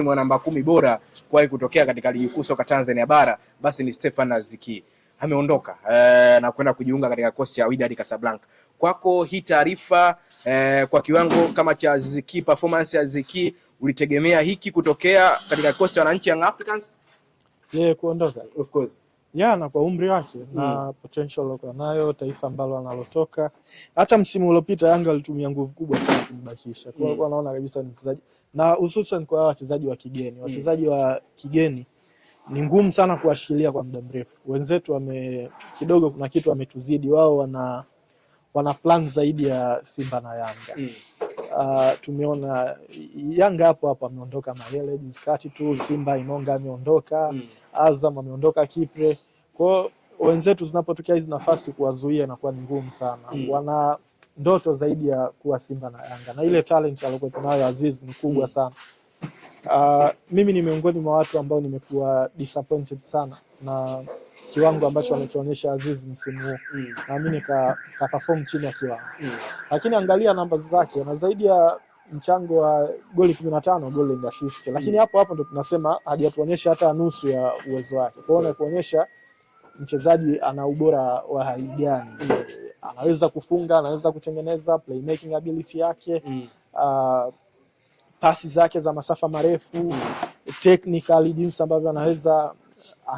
mwa namba 10 bora kuwahi kutokea katika ligi kuu soka Tanzania bara, basi ni Stefan Aziz Ki. Ameondoka na kwenda kujiunga katika kosi cha Wydad Casablanca. Kwako hii taarifa kwa kiwango kama cha Aziz Ki, performance ya Aziz Ki, ulitegemea hiki kutokea katika kosi cha wananchi Young Africans? Kuondoka. Of course. Na kwa umri wake na potential alikuwa nayo, taifa ambalo analotoka. Hata msimu uliopita Yanga walitumia nguvu kubwa sana kumbakisha. Kwa naona kabisa ni mchezaji, na hususan kwa wachezaji wa kigeni. Wachezaji wa kigeni ni ngumu sana kuwashikilia kwa muda mrefu. Wenzetu kidogo kuna kitu wametuzidi. Wao wana plan zaidi ya Simba na Yanga. Tumeona Yanga hapo ameondoka Mayele Jiskati tu, Simba Inonga ameondoka, Azam ameondoka Kipre. Kwa wenzetu zinapotokea hizi nafasi kuwazuia na kuwa ni ngumu sana. Wana ndoto zaidi ya kuwa Simba na Yanga, na ile talent aliyokuwa nayo Aziz ni kubwa sana. Mimi ni miongoni mwa watu ambao nimekuwa disappointed sana na kiwango ambacho amekionyesha Aziz msimu huu. Naamini ka perform chini ya kiwango. Lakini angalia namba zake, na zaidi ya mchango wa goli 15 goal and assist. Lakini hapo ndo tunasema hajatuonyesha hata nusu ya uwezo wake. Kwa hiyo kuonyesha mchezaji ana ubora wa hali gani. Anaweza kufunga, anaweza kutengeneza, playmaking ability yake, pasi zake za masafa marefu, technically jinsi ambavyo anaweza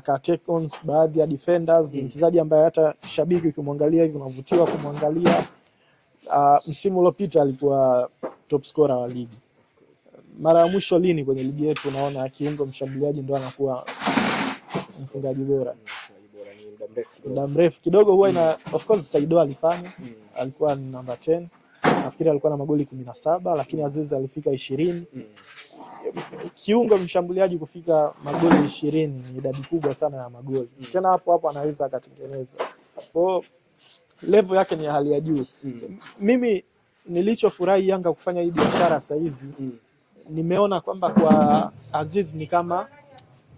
take on baadhi ya defenders. Ni mchezaji ambaye hata shabiki ukimwangalia hivi unavutiwa kumwangalia. Msimu uliopita alikuwa top scorer wa ligi. Mara ya mwisho lini kwenye ligi yetu unaona kiungo mshambuliaji ndo anakuwa mfungaji bora? Muda mrefu kidogo huwa of course Saido alifanya, alikuwa ni number 10. Nafikiri alikuwa na magoli 17, lakini Aziz alifika 20. Kiungo mshambuliaji kufika magoli 20 ni idadi kubwa sana ya magoli. Tena hapo anaweza akatengeneza. Kwa level yake ni ya hali ya juu. Mimi nilichofurahi Yanga kufanya hii biashara sasa hizi, nimeona kwamba kwa Aziz ni kama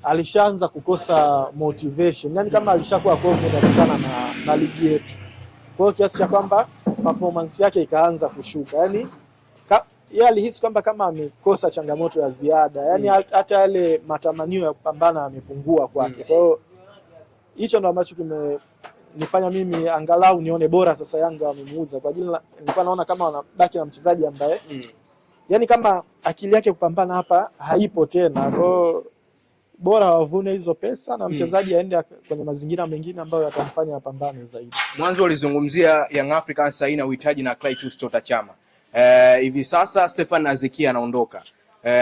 alishaanza kukosa motivation. Yaani kama alishakuwa confident sana na ligi yetu. Kwa hiyo kiasi cha kwamba performance yake ikaanza kushuka. Yaani yeye alihisi kwamba kama amekosa changamoto ya ziada. Yaani hata yale matamanio ya kupambana yamepungua kwake. Kwa hiyo hicho ndo ambacho kimenifanya mimi angalau nione bora sasa Yanga wamemuuza. Kwa ajili nilikuwa naona kama wanabaki na mchezaji ambaye yaani kama akili yake kupambana hapa haipo tena. Kwa hiyo bora wavune hizo pesa na mchezaji aende kwenye mazingira mengine ambayo yatamfanya apambane zaidi. Mwanzo ulizungumzia Young Africans haina uhitaji na Clatous Chota Chama. Hivi sasa Stefan Aziz Ki anaondoka.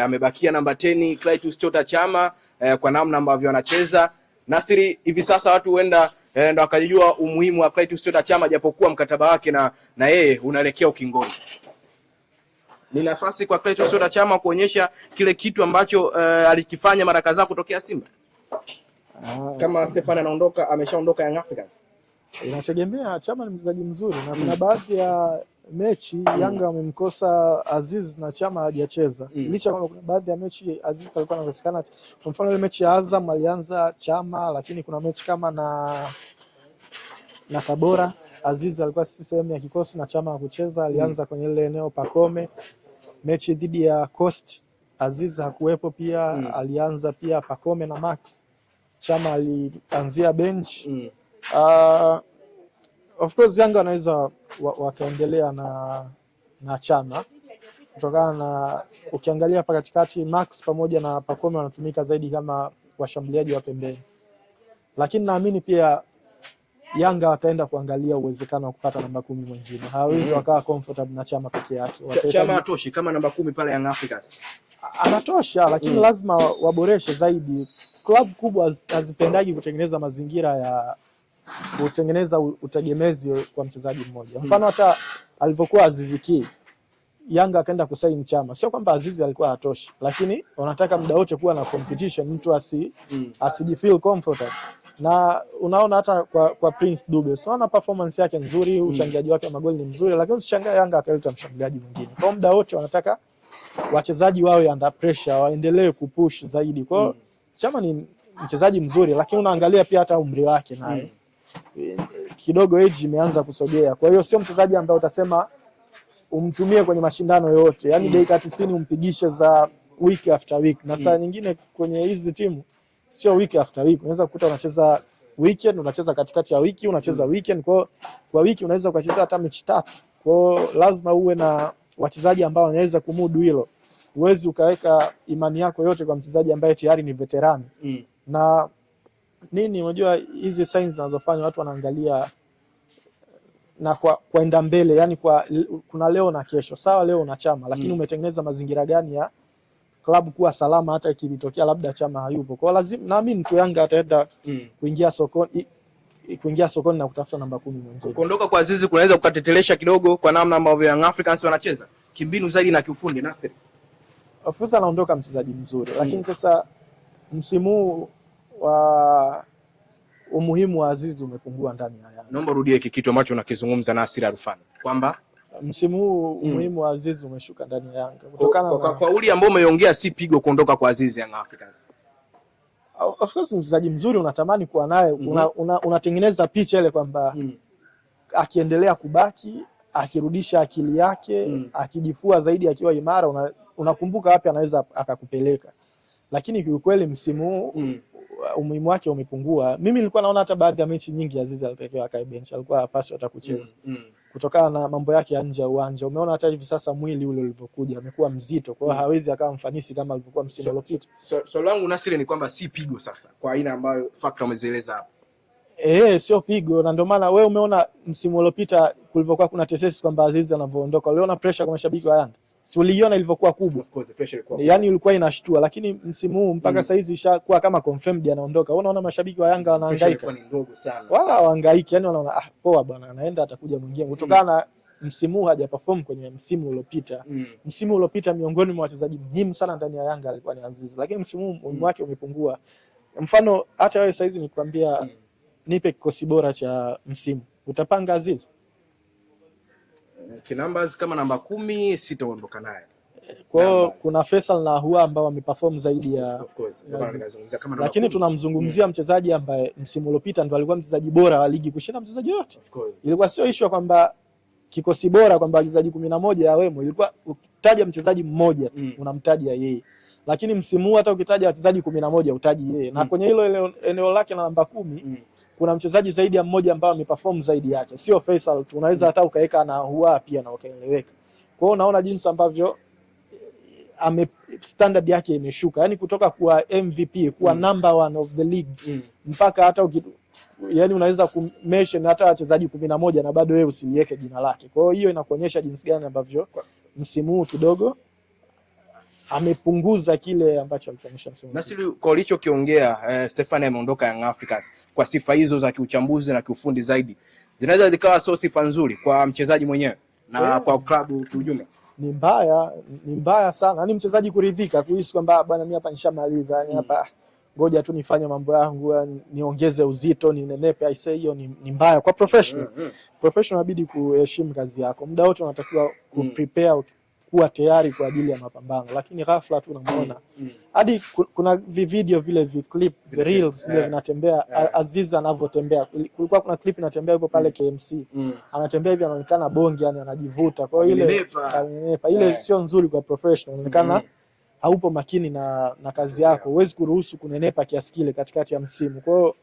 Amebakia namba 10 Clatous Chota Chama, kwa namna ambavyo anacheza. Nasiri, hivi sasa watu huenda ndo akajua umuhimu wa Clatous Chota Chama, japokuwa mkataba wake na yeye unaelekea ukingoni. Ni nafasi kwa Clatous Chota Chama kuonyesha kile kitu ambacho alikifanya mara kadhaa kutokea Simba. Kama Stefan anaondoka, ameshaondoka Young Africans. Inategemea, Chama ni mchezaji mzuri na kuna baadhi ya mechi Yanga wamemkosa Aziz na Chama hajacheza. Licha kwamba kuna baadhi ya mechi Aziz alikuwa anakosekana. Kwa mfano ile mechi ya Azam alianza Chama, lakini kuna mechi kama na Tabora Aziz alikuwa si sehemu ya kikosi na Chama hakucheza, alianza kwenye ile eneo Pakome. Mechi dhidi ya Coast Aziz hakuwepo pia, alianza pia Pakome na Max. Chama alianzia bench. Of course Yanga wanaweza wakaendelea na Chama kutokana na ukiangalia hapa katikati Max pamoja na Pakome wanatumika zaidi kama washambuliaji wa pembeni. Lakini naamini pia Yanga wataenda kuangalia uwezekano wa kupata namba 10 mwingine. Hawezi wakawa comfortable na Chama pekee yake. Chama atoshi kama namba 10 pale Young Africans. Anatosha, lakini lazima waboreshe zaidi. Klabu kubwa hazipendaji kutengeneza mazingira ya kutengeneza utegemezi kwa mchezaji mmoja. Mfano hata alivyokuwa Aziz Ki, Yanga akaenda kusaini Chama. Sio kwamba Aziz alikuwa hatoshi, lakini wanataka muda wote kuwa na competition, mtu asijifeel comfortable. Na unaona hata kwa Prince Dube, so ana performance yake nzuri, uchangiaji wake wa magoli ni mzuri, lakini usishangae Yanga akaleta mshambuliaji mwingine. Kwa muda wote wanataka wachezaji wawe under pressure, waendelee kupush zaidi. Kwa Chama ni mchezaji mzuri, lakini unaangalia pia hata umri wake naye kidogo age imeanza kusogea. Kwa hiyo sio mchezaji ambaye utasema umtumie kwenye mashindano yote. Yaani dakika 90 umpigishe za week after week, na saa nyingine kwenye hizi timu sio week after week, unaweza kukuta unacheza weekend, unacheza katikati ya wiki, unacheza weekend. Kwa wiki unaweza kucheza hata mechi 3. Kwa lazima uwe na wachezaji ambao wanaweza kumudu hilo. Huwezi ukaweka imani yako yote kwa mchezaji ambaye tayari ni veterani. Na nini, unajua hizi signs zinazofanya watu wanaangalia na kwenda mbele, yani kuna leo na kesho. Sawa, leo na Chama, lakini umetengeneza mazingira gani ya klabu kuwa salama hata ikitokea labda Chama hayupo? Kwa lazima, naamini tu Yanga ataenda kuingia sokoni na kutafuta namba 10 mwingine. Kuondoka kwa Azizi kunaweza kukatetelesha kidogo kwa namna ambavyo Young Africans wanacheza kimbinu zaidi na kiufundi. Nasir Afisa anaondoka mchezaji mzuri, lakini sasa msimu wa umuhimu wa Azizi umepungua ndani ya Yanga. Naomba rudie hiki kitu ambacho unakizungumza Nasir Alfani, kwamba msimu huu umuhimu wa Azizi umeshuka ndani ya Yanga kutokana na kauli ambayo umeongea. Si pigo kuondoka kwa Azizi Young Africans. Of course mchezaji mzuri unatamani kuwa naye, unatengeneza picha ile kwamba akiendelea kubaki, akirudisha akili yake, akijifua zaidi, akiwa imara, unakumbuka wapi anaweza akakupeleka. Lakini kiukweli msimu huu umuhimu wake umepungua. Mimi nilikuwa naona hata baadhi ya mechi nyingi Azizi alipelekwa akae bench, alikuwa hapaswi hata kucheza kutokana na mambo yake ya nje ya uwanja. Umeona hata hivi sasa mwili ule ulivyokuja, amekuwa mzito, kwa hiyo hawezi akawa mfanisi kama alivyokuwa msimu uliopita. So langu Nasiri ni kwamba si pigo sasa kwa aina ambayo factor umezieleza hapo. Sio pigo, na ndio maana wewe umeona msimu uliopita kulivyokuwa kuna tetesi kwamba Azizi anavyoondoka, uliona pressure kwa mashabiki wa Yanga. Si uliona ilivyokuwa kubwa? Of course pressure ilikuwa. Yaani ilikuwa inashtua, lakini msimu huu mpaka sasa hizi ishakuwa kama confirmed anaondoka. Unaona mashabiki wa Yanga wanahangaika. Pressure ni ndogo sana. Wala hawahangaiki, yani wanaona poa bwana, anaenda atakuja mwingine. Kutokana na msimu huu hajaperform kwenye msimu uliopita. Msimu uliopita miongoni mwa wachezaji muhimu sana ndani ya Yanga alikuwa ni Azizi, lakini msimu huu umuhimu wake umepungua. Mfano hata wewe sasa hizi nikwambia nipe kikosi bora cha msimu, utapanga Azizi? Numbers kama namba 10 sitaondoka naye. Kwa hiyo kuna Faisal na Ahua ambao wameperform zaidi ya, of course, lakini tunamzungumzia mchezaji ambaye msimu uliopita ndo alikuwa mchezaji bora wa ligi kushinda mchezaji yote. Ilikuwa sio issue kwamba kikosi bora kwamba wachezaji 11 awemo, ilikuwa ukitaja mchezaji mmoja unamtaja yeye. Lakini msimu huu hata ukitaja wachezaji 11 utaji yeye. Na kwenye hilo eneo lake na namba 10 kuna mchezaji zaidi ya mmoja ambao ameperform zaidi yake. Sio Faisal tu, unaweza hata ukaweka na Ahua pia na ukaeleweka. Kwa hiyo unaona jinsi ambavyo standard yake imeshuka, yani kutoka kuwa MVP kuwa number 1 of the league mpaka hata yani unaweza kumention hata wachezaji 11 na bado wewe usiliweke jina lake. Kwa hiyo inakuonyesha jinsi gani ambavyo msimu huu kidogo amepunguza kile ambacho alionyesha msimu. Nasiri, kwa ulichokiongea Stefan ameondoka Young Africans kwa sifa hizo za kiuchambuzi na kiufundi zaidi, zinaweza zikawa sio sifa nzuri kwa mchezaji mwenyewe na kwa klabu kiujumla. Ni mbaya sana. Yaani mchezaji kuridhika kuhisi kwamba bwana mimi hapa nishamaliza, yani hapa ngoja tu nifanye mambo yangu, niongeze uzito, ninenepe. I say hiyo ni mbaya kwa professional. Professional inabidi kuheshimu kazi yako. Muda wote unatakiwa kuprepare, kuwa tayari kwa ajili ya mapambano, lakini ghafla tu unamuona hadi kuna video vile clip reels zile vinatembea Azizi anavyotembea. Kulikuwa kuna clip inatembea yupo pale KMC, anatembea hivi anaonekana bonge, yani anajivuta. Kwa hiyo ile sio nzuri kwa professional, inaonekana haupo makini na kazi yako. Huwezi kuruhusu kunenepa kiasi kile katikati ya msimu. Kwa hiyo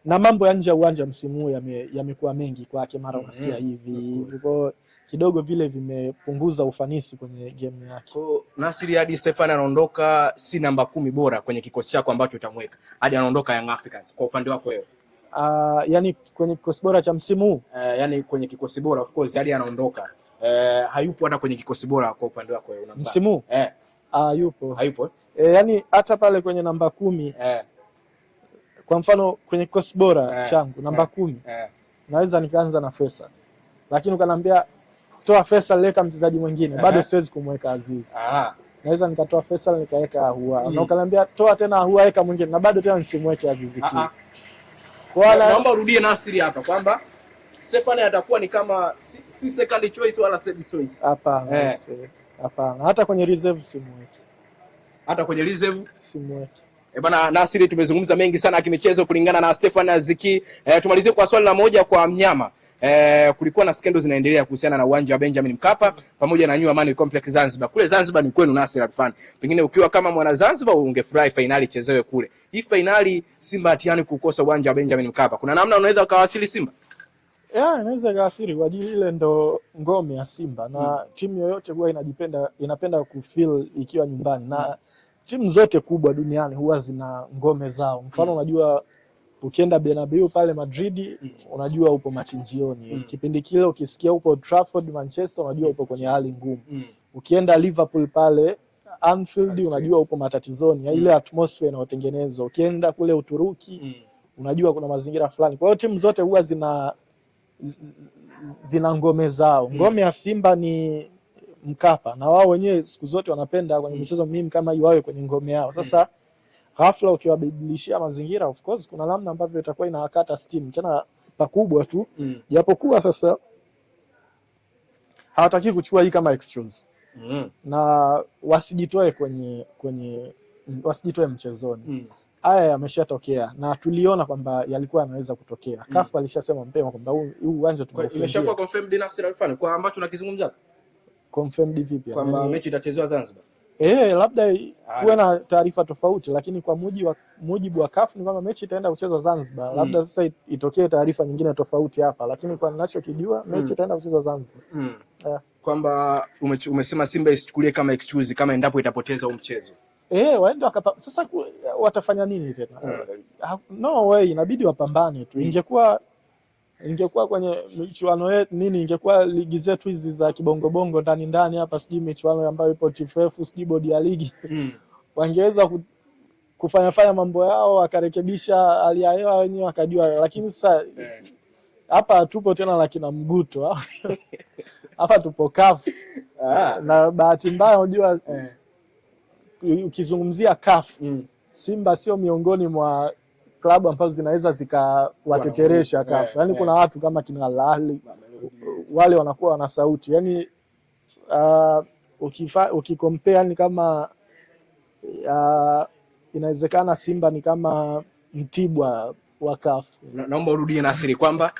na mambo ya nje ya uwanja msimu huu yamekuwa mengi kwake, mara unasikia hivi. Kwa kidogo vile vimepunguza ufanisi kwenye game yake. Kwa Nasiri, hadi Stefan anaondoka, si namba 10 bora kwenye kikosi chako ambacho utamweka. Hadi anaondoka Young Africans kwa upande wako wewe. Yani kwenye kikosi bora cha msimu huu, yani kwenye kikosi bora of course hadi anaondoka. Hayupo hata kwenye kikosi bora kwa upande wako wewe unampa. Msimu huu? Yupo. Hayupo? Yani hata pale kwenye namba 10 kwa mfano kwenye kikosi bora changu namba 10 naweza nikaanza na Faisal. Lakini ukaniambia toa Faisal leka mchezaji mwingine, bado siwezi kumweka Azizi. Naweza nikatoa Faisal nikaweka Ahua. Na ukaniambia toa tena Ahua weka mwingine, na bado tena nisimweke Azizi ki. Kwa naomba urudie Nasiri hapa kwamba Stefan atakuwa ni kama si second choice wala third choice. Hapana. Hapana. Hata kwenye reserve simweki. Hata kwenye reserve simweki. Bana Nasiri, tumezungumza mengi sana kimichezo kulingana na Stefan Aziki. Tumalizie kwa swali la moja kwa mnyama. kulikuwa na skendo zinaendelea kuhusiana na uwanja wa Benjamin Mkapa pamoja na New Amani Complex Zanzibar. Kule Zanzibar ni kwenu Nasir Al-Fan. Pengine ukiwa kama mwana Zanzibar ungefurahi finali chezewe kule. Hii finali Simba hatiani kukosa uwanja wa Benjamin Mkapa. Kuna namna unaweza ukawasili Simba? Inaweza kaathiri kwa ajili ile ndo ngome ya Simba na timu yoyote huwa inapenda kufeel ikiwa nyumbani na timu zote kubwa duniani huwa zina ngome zao. Mfano unajua ukienda Bernabeu pale Madrid unajua upo machinjioni. Kipindi kile ukisikia upo Trafford Manchester unajua upo kwenye hali ngumu. Ukienda Liverpool pale Anfield unajua upo matatizoni. Ile atmosphere inayotengenezwa. Ukienda kule Uturuki unajua kuna mazingira fulani. Kwa hiyo timu zote huwa zina ngome zao. Ngome ya Simba ni Mkapa na wao wenyewe siku zote wanapenda kwenye michezo muhimu kama hiyo wawe kwenye ngome yao. Sasa ghafla ukiwabadilishia mazingira, of course kuna namna ambavyo itakuwa inawakata steam tena pakubwa tu. Japokuwa sasa hawataki kuchukua hii kama extras. Na wasijitoe wasijitoe mchezoni. Haya yameshatokea na tuliona kwamba yalikuwa yanaweza kutokea. CAF alishasema mapema kwamba huu uwanja tumefungia. Imeshakuwa confirmed Nasir Al-Fan kwa ambacho tunakizungumza. Confirmed vipi? Kwamba mechi itachezewa Zanzibar. Labda kuwe na taarifa tofauti, lakini kwa mujibu wa CAF ni kwamba mechi itaenda kuchezwa Zanzibar. Labda sasa itokee taarifa nyingine tofauti hapa, lakini kwa ninachokijua mechi itaenda kuchezwa Zanzibar. Kwamba umesema Simba isichukulie kama excuse kama endapo itapoteza mchezo. Waende sasa watafanya nini tena? No way, inabidi wapambane tu. Ingekuwa kwenye michuano yetu ingekuwa ligi zetu hizi za kibongobongo ndani hapa, sijui michuano ambayo ipo TFF, sijui bodi ya ligi. Wangeweza kufanya mambo yao wakarekebisha hali ya hewa wenyewe wakajua, lakini sasa hapa tupo tena la kina Mguto. Hapa tupo CAF. Na bahati mbaya unajua ukizungumzia CAF, Simba sio miongoni mwa klabu ambazo zinaweza zikawateteresha CAF. Yaani kuna watu kama kina Al Ahly wale wanakuwa wana sauti. Yaani ukikompare ni kama inawezekana Simba ni kama Mtibwa wa CAF. Naomba urudie Nasiri kwamba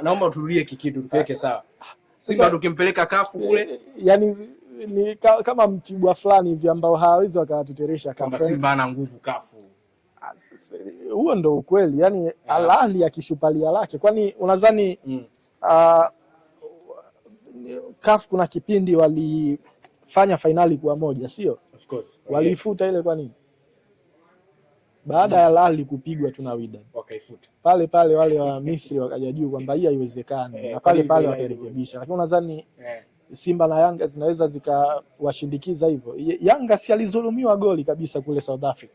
naomba turudie kikitu tupeke sawa. Simba tukimpeleka CAF kule yani ni kama Mtibwa fulani hivi ambao hawawezi wakawateteresha CAF. Kama Simba ana nguvu CAF. Huo ndo ukweli. Yani Al Ahly akishupalia lake. Kwani unadhani CAF kuna kipindi walifanya finali kwa moja, sio? Of course. Waliifuta ile kwa nini? Baada ya Al Ahly kupigwa tu na Wydad. Wakaifuta. Pale wale wa Misri wakaja juu kwamba hii haiwezekani. Na pale wakarekebisha. Lakini unadhani Simba na Yanga zinaweza zikawashindikiza hivyo? Yanga si alizulumiwa goli kabisa kule South Africa.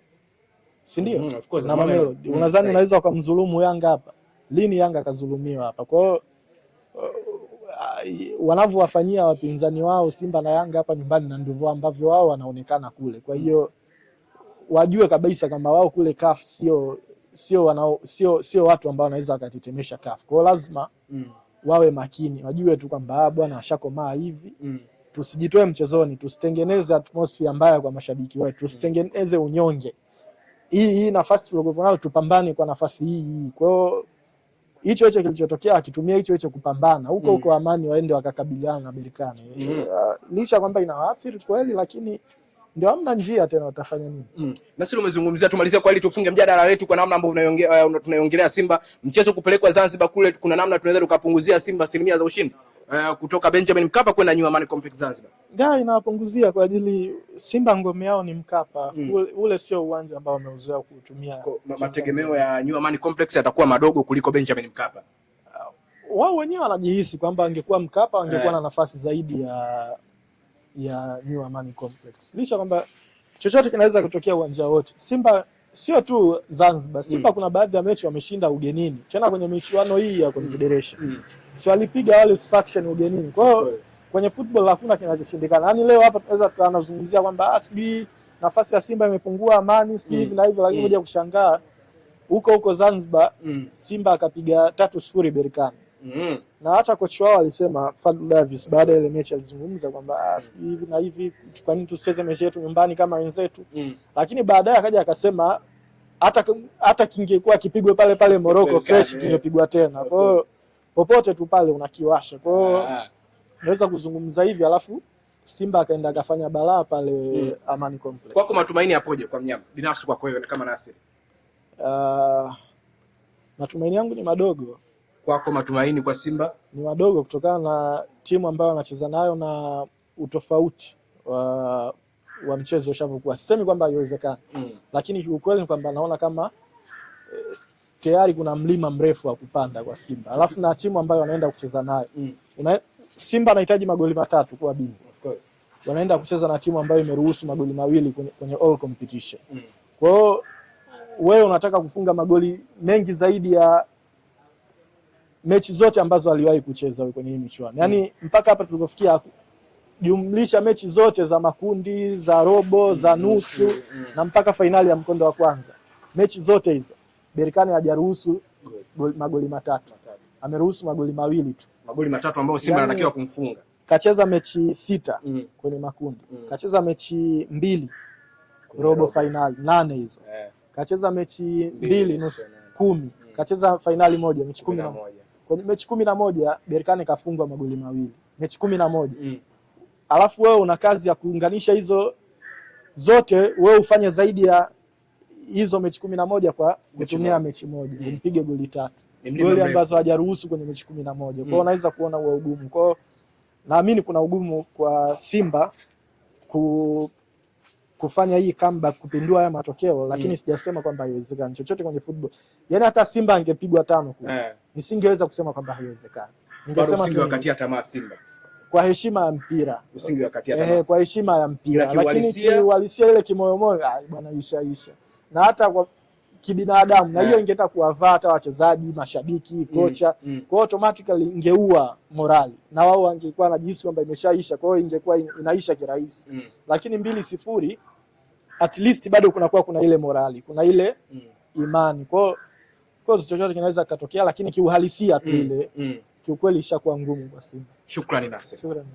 Si ndio? Of course. Na Mamelodi. Unadhani unaweza ukamdhulumu Yanga hapa? Lini Yanga kazulumiwa hapa? Kwa hiyo wanavyowafanyia wapinzani wao Simba na Yanga hapa nyumbani na ndivyo ambavyo wao wanaonekana kule. Kwa hiyo wajue kabisa kama wao kule CAF sio watu ambao wanaweza wakatetemesha CAF. Kwa hiyo lazima wawe makini. Wajue tu kwamba bwana ashakomaa hivi. Tusijitoe mchezoni, tusitengeneze atmosphere mbaya kwa mashabiki wetu. Tusitengeneze unyonge. Hii nafasi tuliokuwa nayo tupambane kwa nafasi hii. Kwa hiyo hicho kilichotokea akitumia hicho kupambana huko Amani waende wakakabiliana na Berkane. Licha kwamba inawaathiri kweli, lakini ndio hamna njia tena, watafanya nini? Nasiri umezungumzia, tumalizia kwa ili tufunge mjadala wetu kwa namna ambavyo tunaiongelea Simba mchezo kupelekwa Zanzibar kule, kuna namna tunaweza tukapunguzia Simba asilimia za ushindi kutoka Benjamin Mkapa kwenda New Amani Complex Zanzibar. Inawapunguzia kwa ajili Simba ngome yao ni Mkapa. Ule sio uwanja ambao wameuzoea kutumia. Mategemeo ya New Amani Complex yatakuwa madogo kuliko Benjamin Mkapa. Wao wenyewe wanajihisi kwamba angekuwa Mkapa angekuwa na nafasi zaidi ya New Amani Complex. Licha kwamba chochote kinaweza kutokea uwanja wote. Simba sio tu Zanzibar. Simba kuna baadhi ya mechi wameshinda ugenini. Tena kwenye michuano hii ya Confederation. Sio walipiga wale faction ugenini. Kwa hiyo kwenye football hakuna kinachoshindikana. Yaani leo hapa tunaweza tunazungumzia kwamba sijui nafasi ya Simba imepungua Amani, sijui hivi na hivi, lakini moja kushangaa huko Zanzibar Simba akapiga 3-0 Berkane. Na hata kocha wao alisema Fadlu Davis baada ya ile mechi alizungumza kwamba hivi na hivi, kwa nini tusicheze mechi yetu nyumbani kama wenzetu? Lakini baadaye akaja akasema hata kingekuwa kipigwe pale Morocco fresh kingepigwa tena. Kwa hiyo popote tu pale unakiwasha. Kwa hiyo naweza kuzungumza hivi, alafu Simba akaenda akafanya balaa pale Amani Complex. Kwako matumaini yapoje kwa mnyama binafsi, kwa wewe kama Nasir? Matumaini yangu ni madogo. Kwako matumaini kwa Simba ni madogo kutokana na timu ambayo anacheza nayo na utofauti wa mchezo ushapokuwa. Sisemi kwamba haiwezekani, lakini kiukweli ni kwamba naona kama tayari kuna mlima mrefu wa kupanda kwa Simba. Alafu na timu ambayo wanaenda kucheza nayo. Simba anahitaji magoli 3 kuwa bingwa. Of course. Wanaenda kucheza na timu ambayo imeruhusu magoli 2 kwenye all competition. Kwa hiyo wewe unataka kufunga magoli mengi zaidi ya mechi zote ambazo aliwahi kucheza kwenye hii michuano. Yaani mpaka hapa tulipofikia, jumlisha mechi zote za makundi, za robo, za nusu na mpaka fainali ya mkondo wa kwanza. Mechi zote hizo Berkane hajaruhusu magoli 3. Ameruhusu magoli 2 tu. Magoli 3 ambayo Simba anatakiwa kumfunga. Kacheza mechi 6 kwenye makundi. Kacheza mechi 2 robo finali 8 hizo. Kacheza mechi 2 nusu 10. Kacheza finali 1 mechi 11. Kwenye mechi 11 Berkane kafungwa magoli 2. Mechi 11. Alafu wewe una kazi ya kuunganisha hizo zote, wewe ufanye zaidi ya hizo mechi 11 kwa kutumia mechi moja. Umpige goli 3. Goli ambazo hajaruhusu kwenye mechi 11. Kwa hiyo unaweza kuona huo ugumu. Kwa hiyo naamini kuna ugumu kwa Simba kufanya hii comeback, kupindua haya matokeo, lakini sijasema kwamba haiwezekani. Chochote kwenye football. Yaani hata Simba angepigwa 5 kule. Nisingeweza kusema kwamba haiwezekani. Ningesema usingewakatia tamaa Simba. Kwa heshima ya mpira. Usingewakatia tamaa. Kwa heshima ya mpira. Lakini kiuhalisia ile kimoyomoyo, bwana isha. Na hata kwa kibinadamu na hiyo ingeenda kuwavaa hata wachezaji, mashabiki, kocha. Kwa hiyo automatically ingeua morali. Na wao wangekuwa wanajihisi kwamba imeshaisha. Kwa hiyo ingekuwa inaisha kirahisi. Lakini 2-0 at least bado kuna ile morali, kuna ile imani. Kwa hiyo of course chochote kinaweza kutokea, lakini kiuhalisia tu ile kiukweli ishakuwa ngumu kwa Simba. Shukrani Nasir. Shukrani.